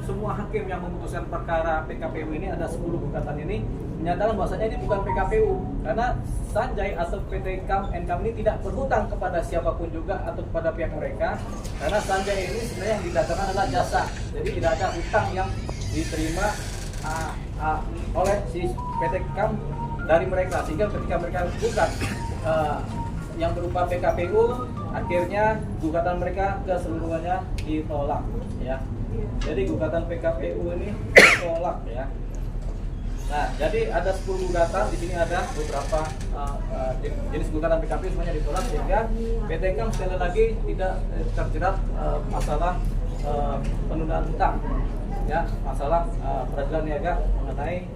Semua hakim yang memutuskan perkara PKPU ini, ada 10 gugatan ini, menyatakan bahwasanya ini bukan PKPU karena Sanjay atau PT KAM Nkam ini tidak berhutang kepada siapapun juga atau kepada pihak mereka, karena Sanjay ini sebenarnya yang didasarkan adalah jasa, jadi tidak ada hutang yang diterima oleh si PT KAM dari mereka, sehingga ketika mereka bukan yang berupa PKPU, akhirnya gugatan mereka keseluruhannya ditolak, ya. Jadi gugatan PKPU ini ditolak, ya. Nah, jadi ada 10 gugatan, di sini ada beberapa jenis gugatan PKPU semuanya ditolak, sehingga PT KAM sekali lagi tidak terjerat masalah penundaan hutang, ya, masalah peradilan niaga mengenai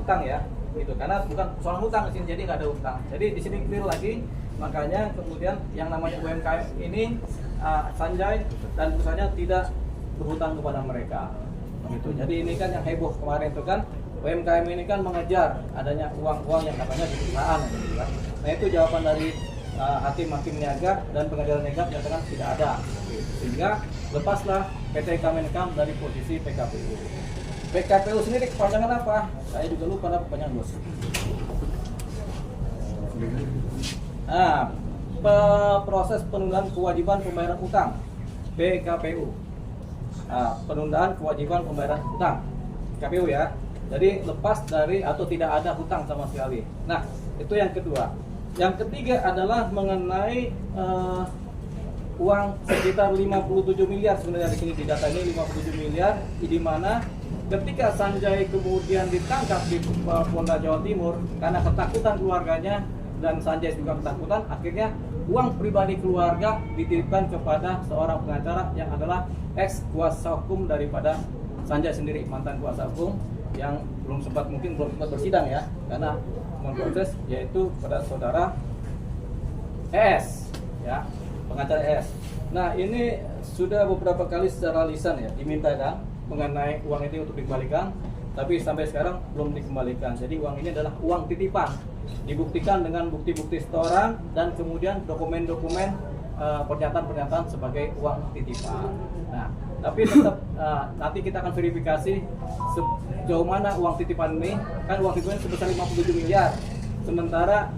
hutang, ya, gitu. Karena bukan soal hutang di sini, jadi nggak ada hutang. Jadi di sini clear lagi, makanya kemudian yang namanya UMKM ini Sanjay dan perusahaannya tidak berhutang kepada mereka, gitu. Jadi ini kan yang heboh kemarin itu kan, UMKM ini kan mengejar adanya uang-uang yang katanya di perusahaan, gitu kan. Nah, itu jawaban dari hakim niaga dan pengadilan niaga menyatakan tidak ada, gitu. Sehingga lepaslah PT KAM Nkam dari posisi PKPU. PKPU sendiri kepanjangan apa? Saya juga lupa apa kepanjangan, bos. Nah, proses penundaan kewajiban pembayaran utang, PKPU. Penundaan kewajiban pembayaran hutang, KPU, ya. Jadi lepas dari atau tidak ada hutang sama sekali. Nah, itu yang kedua. Yang ketiga adalah mengenai uang sekitar 57 miliar sebenarnya di sini, di data ini 57 miliar, di mana ketika Sanjay kemudian ditangkap di Polda Jawa Timur karena ketakutan keluarganya dan Sanjay juga ketakutan, akhirnya uang pribadi keluarga dititipkan kepada seorang pengacara yang adalah ex kuasa hukum daripada Sanjay sendiri, mantan kuasa hukum yang belum sempat bersidang, ya, karena memproses, yaitu pada saudara ES, ya, pengacara ES. Nah, ini sudah beberapa kali secara lisan, ya, dimintakan mengenai uang itu untuk dikembalikan, tapi sampai sekarang belum dikembalikan. Jadi uang ini adalah uang titipan, dibuktikan dengan bukti-bukti setoran dan kemudian dokumen-dokumen pernyataan-pernyataan sebagai uang titipan. Nah, tapi tetap nanti kita akan verifikasi sejauh mana uang titipan ini. Kan uang titipan sebesar 57 miliar. Sementara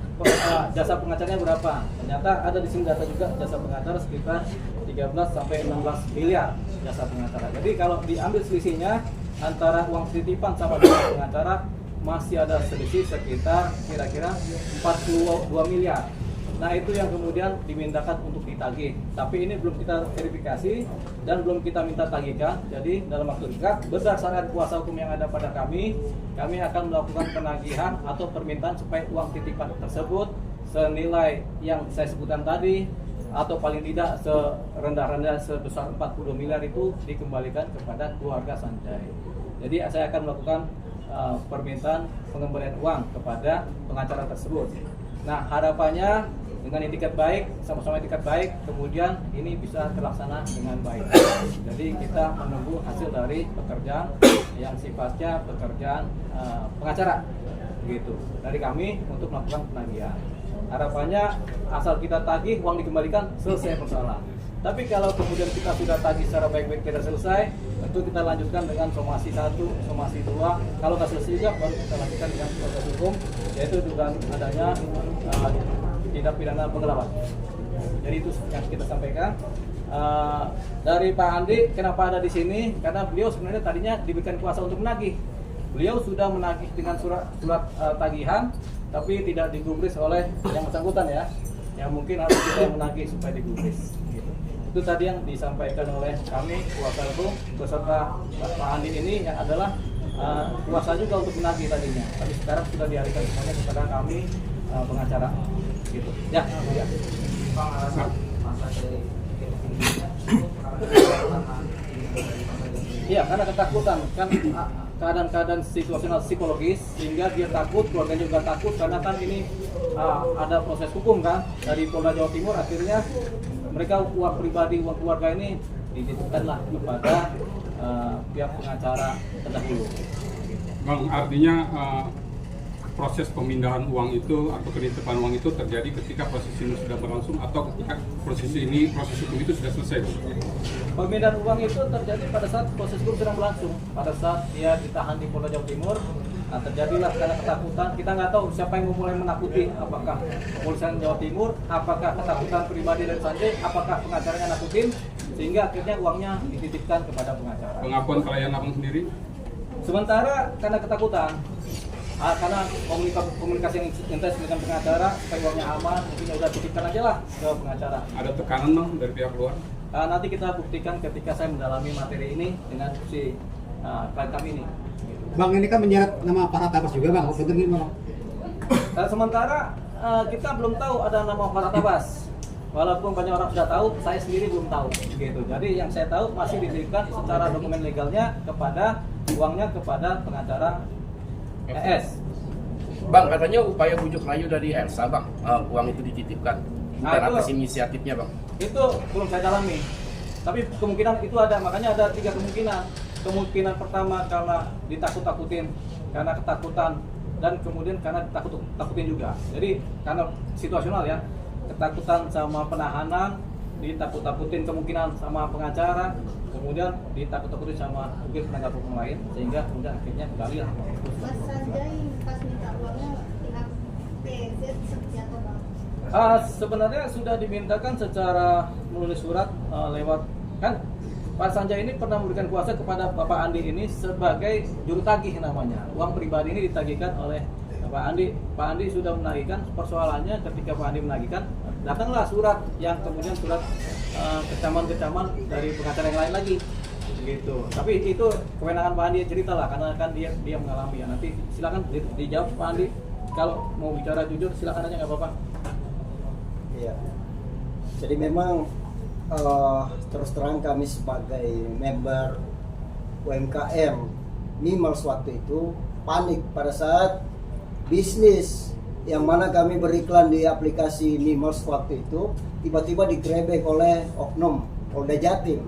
jasa pengacaranya berapa? Ternyata ada di sini data juga, jasa pengacara sekitar 13 sampai 16 miliar jasa pengacara. Jadi kalau diambil selisihnya antara uang titipan sama jasa pengacara, masih ada selisih sekitar kira-kira 42 miliar. Nah, itu yang kemudian dimintakan untuk ditagih. Tapi ini belum kita verifikasi dan belum kita minta tagihkan. Jadi dalam waktu dekat, berdasarkan kuasa hukum yang ada pada kami akan melakukan penagihan atau permintaan supaya uang titipan tersebut senilai yang saya sebutkan tadi, atau paling tidak serendah-rendah sebesar 40 miliar itu dikembalikan kepada keluarga Sanjay. Jadi saya akan melakukan permintaan pengembalian uang kepada pengacara tersebut. Nah, harapannya dengan itikat baik, sama-sama itikat baik, kemudian ini bisa terlaksana dengan baik. Jadi kita menunggu hasil dari pekerjaan yang sifatnya pekerjaan pengacara, gitu, dari kami untuk melakukan penagihan. Harapannya asal kita tagih, uang dikembalikan, selesai persoalan. Tapi kalau kemudian kita sudah tagih secara baik-baik tidak selesai, tentu kita lanjutkan dengan somasi 1, somasi 2. Kalau nggak selesai juga, baru kita lanjutkan dengan proses hukum, yaitu dugaan adanya tindak pidana penggelapan. Jadi itu yang kita sampaikan. Dari Pak Andi, kenapa ada di sini? Karena beliau sebenarnya tadinya diberikan kuasa untuk menagih. Beliau sudah menagih dengan surat tagihan, tapi tidak digubris oleh yang bersangkutan, ya. Yang mungkin harus kita yang menagih supaya digubris. Gitu. Itu tadi yang disampaikan oleh kami kuasa hukum beserta Pak Andi ini yang adalah kuasa juga untuk menagih tadinya. Tapi sekarang sudah dialihkan semuanya kepada kami pengacara. Gitu. Ya. Iya, karena ketakutan kan, keadaan-keadaan situasional psikologis sehingga dia takut, keluarganya juga takut karena kan ini ada proses hukum kan dari Polda Jawa Timur, akhirnya mereka uang pribadi, uang keluarga ini dititipkanlah kepada pihak pengacara terdahulu. Bang, artinya proses pemindahan uang itu atau penitipan uang itu terjadi ketika proses ini sudah berlangsung atau ketika proses hukum itu sudah selesai, Bang? Pemindahan uang itu terjadi pada saat proses hukum sedang berlangsung. Pada saat dia ditahan di Polda Jawa Timur, nah terjadilah karena ketakutan. Kita nggak tahu siapa yang mulai menakuti, apakah kepolisian Jawa Timur, apakah ketakutan pribadi dari Sanjay, apakah pengacaranya nakutin, sehingga akhirnya uangnya dititipkan kepada pengacara. Pengakuan klien Abang sendiri? Sementara karena ketakutan, karena komunikasi yang intens dengan pengacara, supaya uangnya aman, mungkin ya udah titipkan aja lah ke pengacara. Ada tekanan, Bang, dari pihak luar? Nanti kita buktikan ketika saya mendalami materi ini dengan si klien kami ini. Bang, ini kan menyeret nama Farhad Abbas juga, Bang. Betul gimana, Bang? Sementara kita belum tahu ada nama Farhad Abbas. Walaupun banyak orang sudah tahu, saya sendiri belum tahu. Gitu. Jadi yang saya tahu masih diberikan secara dokumen legalnya kepada uangnya kepada pengacara ES. Bang, katanya upaya bujuk rayu dari Elsa, Bang, uang itu dititipkan. Dan atas inisiatifnya, Bang? Itu belum saya dalami. Tapi kemungkinan itu ada, makanya ada 3 kemungkinan. Kemungkinan pertama karena ditakut-takutin, karena ketakutan, dan kemudian karena takutin juga. Jadi karena situasional ya, ketakutan sama penahanan, ditakut-takutin kemungkinan sama pengacara, kemudian ditakut-takutin sama mungkin penegak hukum lain, sehingga kemudian akhirnya kembali lah. Mas Sanjay pas minta uangnya pihak PZ seperti apa, Bang? Sebenarnya sudah dimintakan secara menulis surat lewat kan Pak Sanjay ini pernah memberikan kuasa kepada Bapak Andi ini sebagai juru tagih namanya. Uang pribadi ini ditagihkan oleh Pak Andi. Pak Andi sudah menagihkan, persoalannya ketika Pak Andi menagihkan, datanglah surat yang kemudian surat kecaman-kecaman dari pengacara yang lain lagi. Gitu. Tapi itu kewenangan Pak Andi, cerita lah karena kan dia mengalami ya. Nanti silakan dijawab Pak Andi. Kalau mau bicara jujur silakan aja, nggak apa-apa. Iya. Jadi memang terus terang kami sebagai member UMKM Mimals waktu itu panik pada saat bisnis yang mana kami beriklan di aplikasi Mimals waktu itu tiba-tiba digrebek oleh oknum Polda Jatim.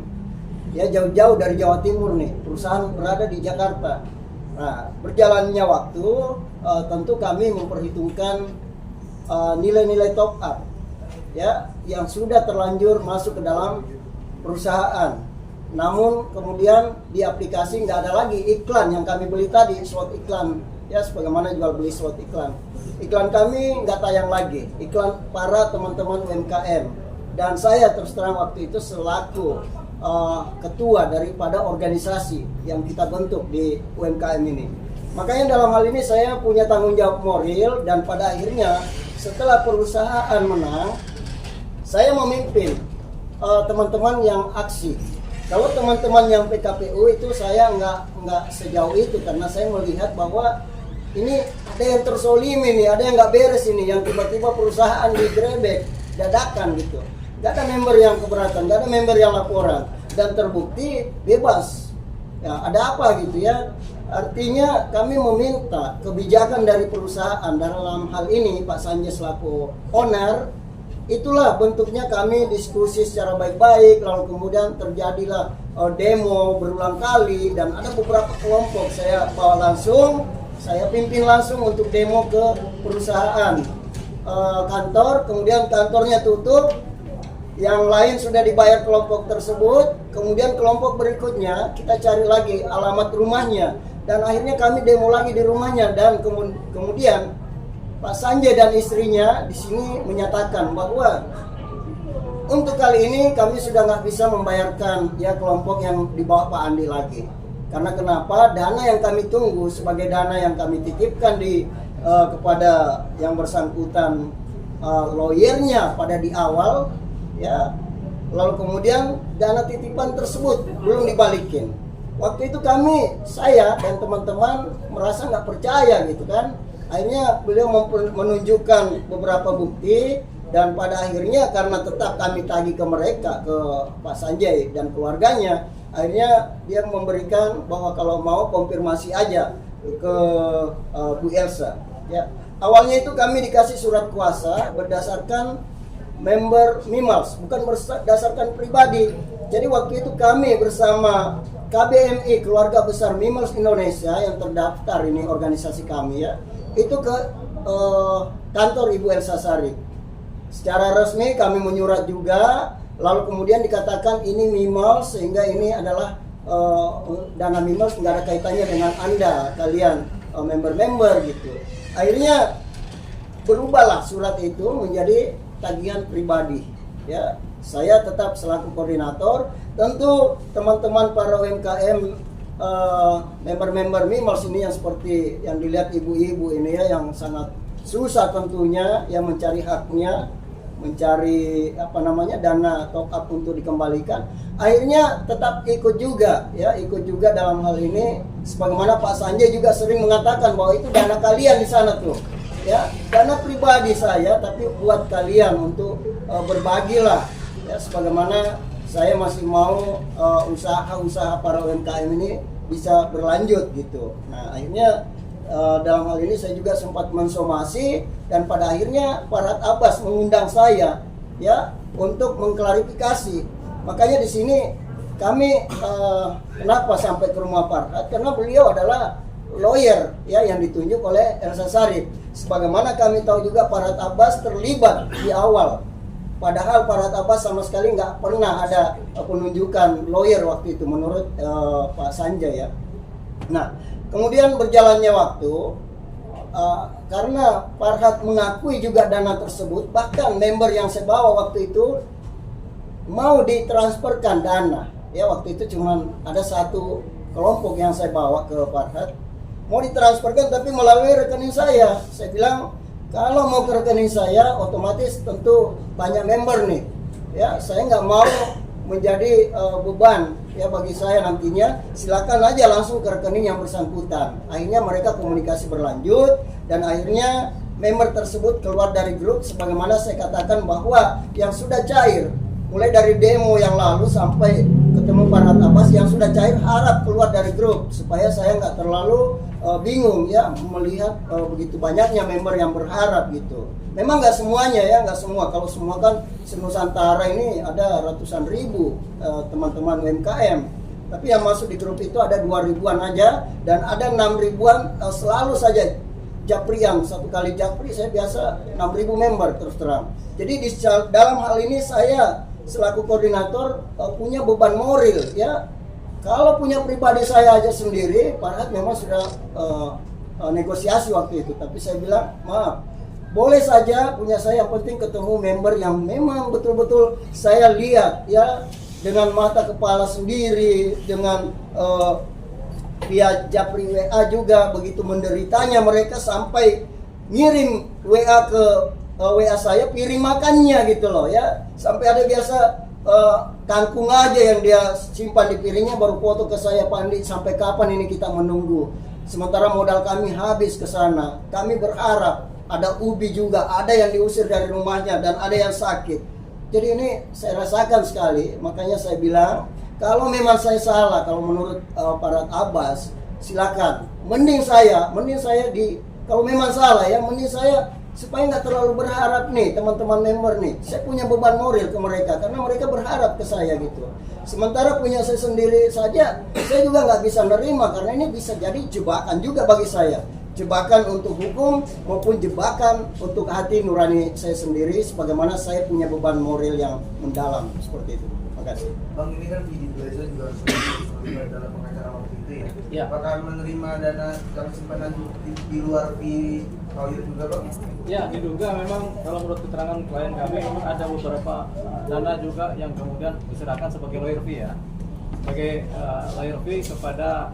Ya jauh-jauh dari Jawa Timur nih, perusahaan berada di Jakarta. Nah, berjalannya waktu tentu kami memperhitungkan nilai-nilai top up ya yang sudah terlanjur masuk ke dalam perusahaan. Namun kemudian di aplikasi nggak ada lagi iklan yang kami beli tadi, slot iklan ya, sebagaimana jual beli slot iklan. Iklan kami nggak tayang lagi, iklan para teman-teman UMKM. Dan saya terus terang waktu itu selaku ketua daripada organisasi yang kita bentuk di UMKM ini. Makanya dalam hal ini saya punya tanggung jawab moral, dan pada akhirnya setelah perusahaan menang, saya memimpin teman-teman yang aksi. Kalau teman-teman yang PKPU itu saya nggak sejauh itu, karena saya melihat bahwa ini ada yang tersolimi nih, ada yang nggak beres ini, yang tiba-tiba perusahaan digrebek dadakan gitu. Nggak ada member yang keberatan, nggak ada member yang laporan, dan terbukti bebas. Ya, ada apa gitu ya? Artinya kami meminta kebijakan dari perusahaan dalam hal ini Pak Sanjay selaku owner. Itulah bentuknya kami diskusi secara baik-baik, lalu kemudian terjadilah demo berulang kali, dan ada beberapa kelompok saya bawa langsung, saya pimpin langsung untuk demo ke perusahaan kantor, kemudian kantornya tutup, yang lain sudah dibayar kelompok tersebut, kemudian kelompok berikutnya kita cari lagi alamat rumahnya, dan akhirnya kami demo lagi di rumahnya, dan kemudian Pak Sanjay dan istrinya di sini menyatakan bahwa untuk kali ini kami sudah nggak bisa membayarkan ya kelompok yang di bawah Pak Andi lagi. Karena kenapa? Dana yang kami tunggu sebagai dana yang kami titipkan kepada yang bersangkutan lawyernya pada di awal, ya. Lalu kemudian dana titipan tersebut belum dibalikin. Waktu itu saya dan teman-teman merasa nggak percaya gitu kan. Akhirnya beliau menunjukkan beberapa bukti, dan pada akhirnya karena tetap kami tagih ke mereka, ke Pak Sanjay dan keluarganya, akhirnya dia memberikan bahwa kalau mau konfirmasi aja ke Bu Elsa. Ya, awalnya itu kami dikasih surat kuasa berdasarkan member Mimals, bukan berdasarkan pribadi. Jadi waktu itu kami bersama KBMI, Keluarga Besar Mimels Indonesia yang terdaftar ini organisasi kami ya, itu ke kantor Ibu Elsa Sarif. Secara resmi kami menyurat juga, lalu kemudian dikatakan ini Mimels sehingga ini adalah dana Mimels nggak ada kaitannya dengan Anda, kalian member-member gitu. Akhirnya berubahlah surat itu menjadi tagihan pribadi ya. Saya tetap selaku koordinator, tentu teman-teman para UMKM member-member Mimels ini yang seperti yang dilihat ibu-ibu ini ya, yang sangat susah tentunya yang mencari haknya, mencari dana top up untuk dikembalikan, akhirnya tetap ikut juga ya, ikut juga dalam hal ini. Sebagaimana Pak Sanjay juga sering mengatakan bahwa itu dana kalian di sana tuh ya, dana pribadi saya tapi buat kalian untuk berbagilah ya, sebagaimana saya masih mau usaha-usaha para UMKM ini bisa berlanjut gitu. Nah akhirnya dalam hal ini saya juga sempat mensomasi dan pada akhirnya Farhad Abbas mengundang saya ya untuk mengklarifikasi. Makanya di sini kami kenapa sampai ke rumah Farhad, karena beliau adalah lawyer ya yang ditunjuk oleh Elsa Sarif. Sebagaimana kami tahu juga Farhad Abbas terlibat di awal. Padahal Farhad Abbas sama sekali nggak pernah ada penunjukan lawyer waktu itu menurut Pak Sanjay ya. Nah, kemudian berjalannya waktu, karena Farhad mengakui juga dana tersebut, bahkan member yang saya bawa waktu itu mau ditransferkan dana. Ya waktu itu cuma ada satu kelompok yang saya bawa ke Farhad, mau ditransferkan tapi melalui rekening saya. Saya bilang, kalau mau ke rekening saya, otomatis tentu banyak member nih. Ya, saya nggak mau menjadi beban ya bagi saya nantinya. Silakan aja langsung ke rekening yang bersangkutan. Akhirnya mereka komunikasi berlanjut dan akhirnya member tersebut keluar dari grup. Sebagaimana saya katakan bahwa yang sudah cair, mulai dari demo yang lalu sampai ketemu Farhad Abbas, yang sudah cair harap keluar dari grup supaya saya nggak terlalu bingung ya melihat begitu banyaknya member yang berharap gitu. Memang nggak semuanya ya, nggak semua. Kalau semua kan se-Nusantara ini ada ratusan ribu teman-teman UMKM. Tapi yang masuk di grup itu ada 2.000-an aja dan ada 6.000-an selalu saja japrian. Satu kali japri saya biasa 6.000 member terus terang. Jadi di dalam hal ini saya selaku koordinator punya beban moral ya. Kalau punya pribadi saya aja sendiri, Farhad memang sudah negosiasi waktu itu. Tapi saya bilang, maaf, boleh saja punya saya, yang penting ketemu member yang memang betul-betul saya lihat ya dengan mata kepala sendiri, dengan via japri WA juga begitu menderitanya mereka sampai ngirim WA ke WA saya piring makannya gitu loh ya. Sampai ada biasa kangkung aja yang dia simpan di piringnya baru foto ke saya, Pak Andi, sampai kapan ini kita menunggu. Sementara modal kami habis ke sana. Kami berharap ada ubi juga, ada yang diusir dari rumahnya dan ada yang sakit. Jadi ini saya rasakan sekali. Makanya saya bilang, kalau memang saya salah, kalau menurut Farhad Abbas, silakan. Mending saya kalau memang salah ya, mending saya supaya nggak terlalu berharap nih teman-teman member nih. Saya punya beban moral ke mereka karena mereka berharap ke saya gitu. Sementara punya saya sendiri saja, saya juga nggak bisa nerima karena ini bisa jadi jebakan juga bagi saya. Jebakan untuk hukum maupun jebakan untuk hati nurani saya sendiri, sebagaimana saya punya beban moral yang mendalam seperti itu. Terima kasih. Bang, ini kan Vidi Plaza juga terlibat dalam pengacara waktu itu ya. Ya. Apakah menerima dana dalam simpanan di luar fee lawyer juga, Bang? Ya, diduga memang kalau menurut keterangan klien kami memang ada beberapa dana juga yang kemudian diserahkan sebagai lawyer fee ya, sebagai lawyer fee kepada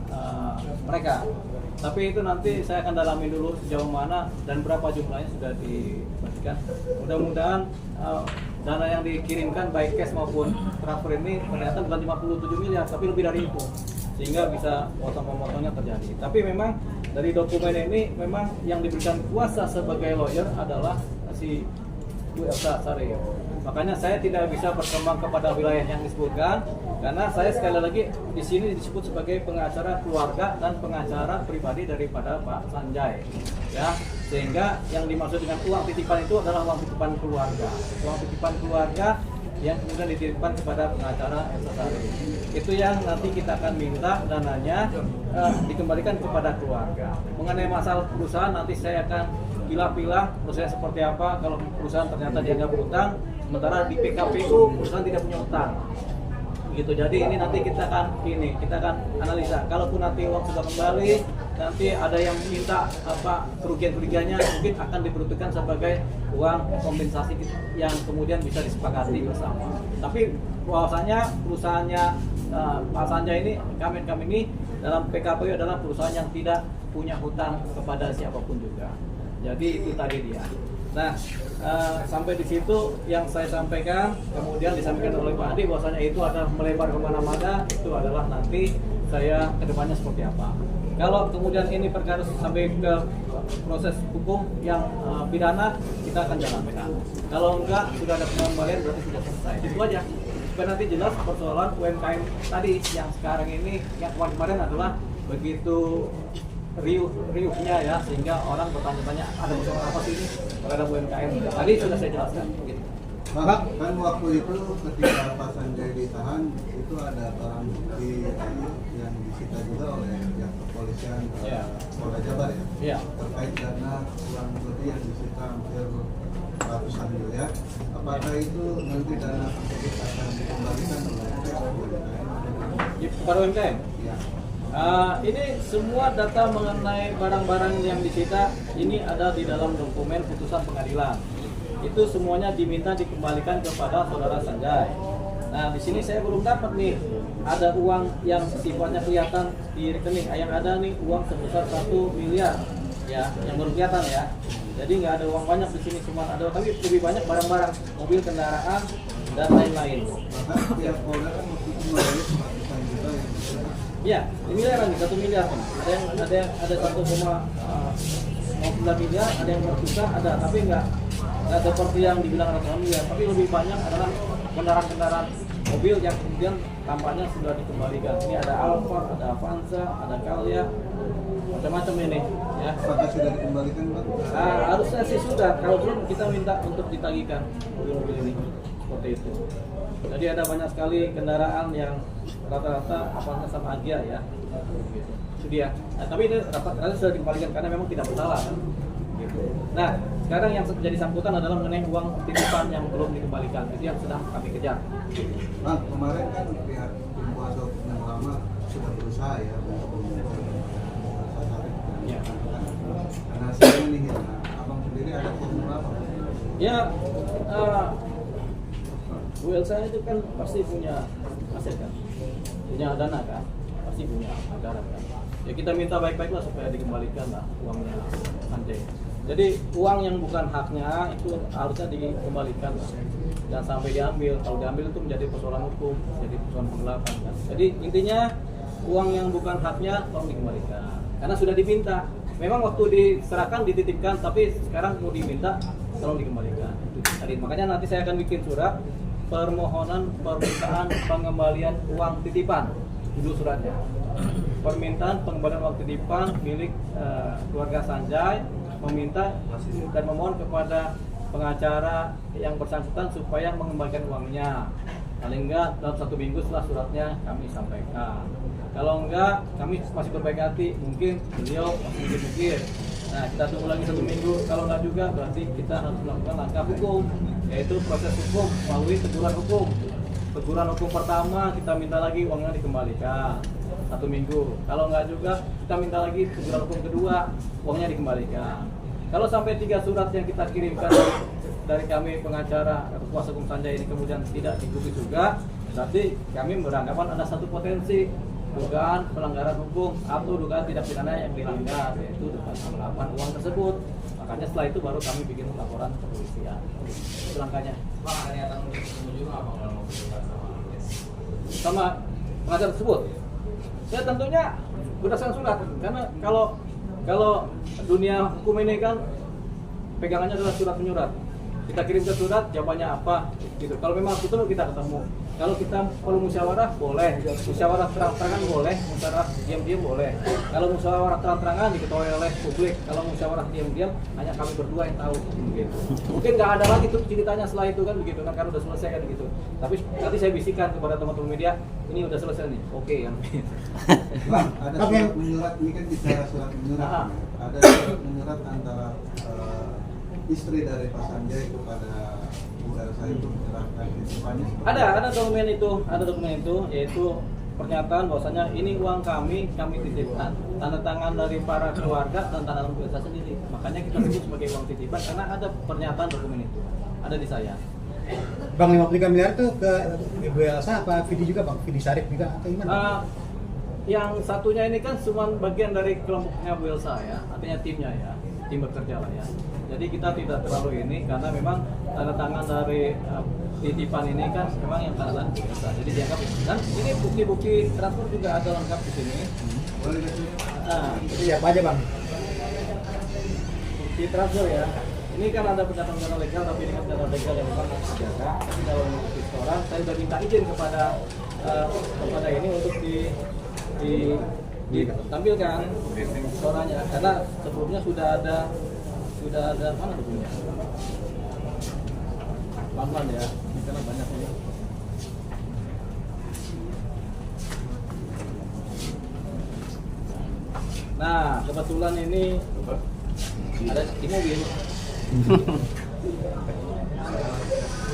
mereka. Tapi itu nanti saya akan dalami dulu sejauh mana dan berapa jumlahnya sudah dipastikan. Mudah-mudahan dana yang dikirimkan baik cash maupun transfer ini ternyata bukan 57 miliar tapi lebih dari itu, sehingga bisa potong-potongnya terjadi. Tapi memang dari dokumen ini memang yang diberikan kuasa sebagai lawyer adalah si Bu Elsa Sarif. Makanya saya tidak bisa berkembang kepada wilayah yang disebutkan karena saya sekali lagi di sini disebut sebagai pengacara keluarga dan pengacara pribadi daripada Pak Sanjay. Ya, sehingga yang dimaksud dengan uang titipan itu adalah uang titipan keluarga. Uang titipan keluarga yang kemudian dititipkan kepada pengacara Elsa Sharif. Itu yang nanti kita akan minta dananya dikembalikan kepada keluarga. Mengenai masalah perusahaan nanti saya akan pilah-pilah prosesnya seperti apa. Kalau perusahaan ternyata dianggap berutang, sementara di PKPU perusahaan tidak punya utang. Gitu. Jadi ini nanti kita akan analisa. Kalaupun nanti uang sudah kembali, nanti ada yang minta kerugian-kerugiannya mungkin akan diperuntukkan sebagai uang kompensasi yang kemudian bisa disepakati bersama. Tapi bahwasanya perusahaannya Pak Sanjay ini, kami ini dalam PKPU adalah perusahaan yang tidak punya hutang kepada siapapun juga. Jadi itu tadi dia. Nah, sampai di situ yang saya sampaikan, kemudian disampaikan oleh Pak Adi bahwasanya itu adalah melebar kemana-mana, itu adalah nanti saya kedepannya seperti apa. Kalau kemudian ini perkara sampai ke proses hukum yang pidana, kita akan jalankan. Kalau enggak, sudah ada pengembalian berarti sudah selesai. Itu aja. Supaya nanti jelas persoalan UMKM tadi yang sekarang ini, yang kemarin adalah begitu riuhnya ya, sehingga orang bertanya-tanya ada masalah apa sih ini terhadap UMKM. Tadi sudah saya jelaskan. Gitu. Maka kan waktu itu ketika Pak Sanjay ditahan itu ada barang bukti yang disita juga oleh pihak kepolisian Polda Jabar ya, terkait dana uang lebih yang disita hampir ratusan miliar. Apakah itu nanti dana tersebut akan dikembalikan oleh Kepada UMKM? Ya. Ini semua data mengenai barang-barang yang disita ini ada di dalam dokumen putusan pengadilan. Itu semuanya diminta dikembalikan kepada saudara Sanjay. Nah, di sini saya belum dapat nih ada uang yang sifatnya kelihatan di rekening. Yang ada nih uang sebesar 1 miliar ya, yang baru kelihatan ya. Jadi nggak ada uang banyak di sini, cuma ada, tapi lebih banyak barang-barang, mobil, kendaraan dan lain-lain. Maka pihak Polda kan waktu itu merilis ratusan juta yang disita. Ya, miliaran nih, 1 miliar nih. Ada 1,9 miliar, ada yang berjuta, ada, tapi nggak seperti yang dibilang ratusan miliar, tapi lebih banyak adalah kendaraan-kendaraan mobil yang kemudian tampaknya sudah dikembalikan. Ini ada Alphard, ada Avanza, ada Calya, macam-macam ini. Ya. Apakah sudah dikembalikan, Pak? Harusnya sih sudah. Kalau belum kita minta untuk ditagihkan mobil-mobil ini, seperti itu. Jadi ada banyak sekali kendaraan yang rata-rata Avanza sama Agya ya. Gitu. Itu dia. Nah, tapi ini rata-rata sudah dikembalikan karena memang tidak bersalah kan. Gitu. Nah, sekarang yang jadi sambutan adalah mengenai uang titipan yang belum dikembalikan. Itu yang sedang kami kejar. Bang, kemarin kan pihak tim kuasa hukum yang lama sudah berusaha ya untuk Ya. karena hasilnya nih, abang sendiri ada formula apa? Ya, Bu Elsa itu kan pasti punya aset kan, punya dana kan, pasti punya anggaran kan. Ya kita minta baik-baiklah supaya dikembalikan lah uangnya Sanjay. Jadi uang yang bukan haknya itu harusnya dikembalikan lah. Jangan sampai diambil. Kalau diambil itu menjadi persoalan hukum, jadi persoalan penggelapan kan. Jadi intinya uang yang bukan haknya tolong dikembalikan. Karena sudah diminta. Memang waktu diserahkan dititipkan, tapi sekarang mau diminta tolong dikembalikan. Tadi makanya nanti saya akan bikin surat permohonan permintaan pengembalian uang titipan, judul suratnya. Permintaan pengembalian uang titipan milik keluarga Sanjay, meminta dan memohon kepada pengacara yang bersangkutan supaya mengembalikan uangnya. Paling enggak dalam 1 minggu setelah suratnya kami sampaikan. Kalau enggak, kami masih berbaik hati, mungkin beliau masih mikir-mikir. Nah, kita tunggu lagi 1 minggu. Kalau enggak juga, berarti kita harus melakukan langkah hukum, yaitu proses hukum melalui teguran hukum. Teguran hukum pertama kita minta lagi uangnya dikembalikan 1 minggu. Kalau enggak juga, kita minta lagi teguran hukum kedua, uangnya dikembalikan. Kalau sampai 3 surat yang kita kirimkan dari kami pengacara atau kuasa hukum Sanjay ini kemudian tidak diikuti juga, berarti kami beranggapan ada satu potensi dugaan pelanggaran hukum atau dugaan tidak pidana yang dilanggar, yaitu dugaan penggelapan uang tersebut. Makanya setelah itu baru kami bikin laporan ke kepolisian. Itu langkahnya. Sama pengacara tersebut. Ya tentunya berdasarkan surat, karena kalau dunia hukum ini kan pegangannya adalah surat menyurat. Kita kirim ke surat, jawabannya apa gitu. Kalau memang ketemu kita ketemu. Kalau kita perlu musyawarah boleh, musyawarah terang-terangan boleh, musyawarah diam-diam boleh. Kalau musyawarah terang-terangan diketahui oleh publik, kalau musyawarah diam-diam hanya kami berdua yang tahu. Gitu. Mungkin nggak ada lagi tuh ceritanya setelah itu kan begitu kan, karena udah selesai kan gitu. Tapi nanti saya bisikan kepada teman-teman media, ini udah selesai nih, oke yang. Bang, ada surat menyurat, ini kan bicara surat menyurat. Ada surat menyurat antara istri dari Pak Sanjay kepada Bu Elsa itu menyerahkan titipannya. Ada dokumen itu, yaitu pernyataan bahwasanya ini uang kami titipkan, tanda tangan dari para keluarga dan tanda tangan Bu Elsa sendiri. Makanya kita sebut sebagai uang titipan karena ada pernyataan dokumen itu, ada di saya. Bang, 53 miliar itu ke Ibu Elsa apa Vidi juga Bang? Vidi Syarif juga atau gimana? Yang satunya ini kan cuma bagian dari kelompoknya Bu Elsa ya, artinya timnya ya, tim bekerja lah ya. Jadi kita tidak terlalu ini karena memang tanda tangan dari titipan ini kan memang yang tanda tangan Bu Elsa. Jadi dianggap dan ini bukti-bukti transfer juga ada lengkap di sini. Boleh kasih? Iya, apa aja Bang? Bukti transfer ya. Ini kan ada pernyataan legal, tapi ini kan pernyataan legal yang memang harus dijaga. Tapi kalau untuk restoran, saya sudah minta izin kepada ini untuk ditampilkan restorannya, karena sebelumnya sudah ada mana sebelumnya? Pelan-pelan ya, ini karena banyak ini. Nah, kebetulan ini ada di mobil.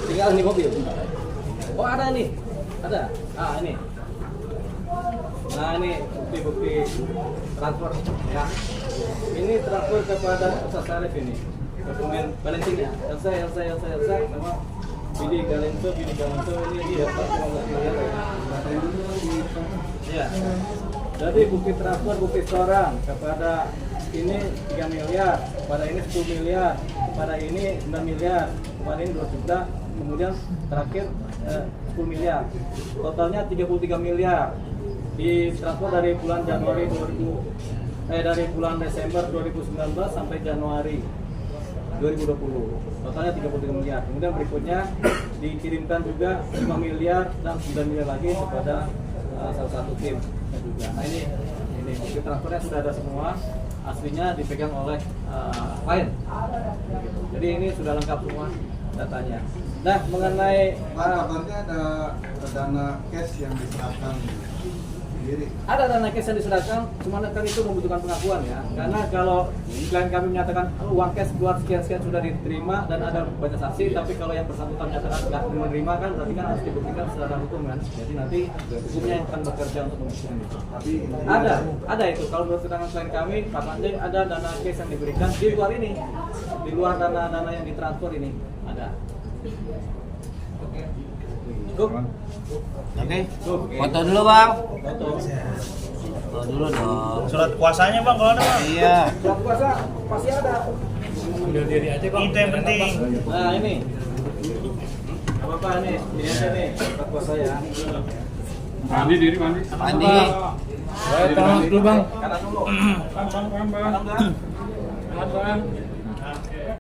Tinggal di mobil. Oh ada nih, ada. Ini. Nah ini bukti-bukti transfer ya. Ini transfer kepada Ustaz Syarif ini. Dokumen balancingnya. Elsa sama Bidi Galenso ini dia Pak 15 miliar ya. Ya. Jadi bukti transfer, bukti setoran kepada ini 3 miliar, pada ini 10 miliar, pada ini 9 miliar, pada ini 2 juta, kemudian terakhir 10 miliar. Totalnya 33 miliar. Ditransfer dari bulan bulan Desember 2019 sampai Januari 2020. Totalnya 33 miliar. Kemudian berikutnya dikirimkan juga 5 miliar dan 9 miliar lagi kepada salah satu tim juga. Nah ini bukti transfernya sudah ada semua. Aslinya dipegang oleh klien. Jadi ini sudah lengkap semua datanya. Nah mengenai kabarnya ada dana cash yang diserahkan sendiri. Ada dana cash yang diserahkan, cuma kan itu membutuhkan pengakuan ya. Karena kalau klien kami menyatakan uang cash keluar sekian sudah diterima dan ada banyak saksi, tapi kalau yang bersangkutan menyatakan nggak menerima kan berarti kan harus dibuktikan secara hukum kan. Jadi nanti hukumnya yang akan bekerja untuk membuktikan itu. Tapi Ada itu. Kalau menurut keterangan klien kami, Pak Sanjay ada dana cash yang diberikan di luar ini, di luar dana yang ditransfer ini ada. Oke. Foto dulu bang. Foto. Foto dulu dong. Surat kuasanya bang kalau ada bang. Iya. Surat kuasa pasti ada. Ambil diri aja bang. Itu yang penting. Nah ini. Apa nih? Ini aja nih surat kuasa ya. Mandi diri mandi. Mandi. Tolong dulu bang. Kanan dulu. Bang. Kanan.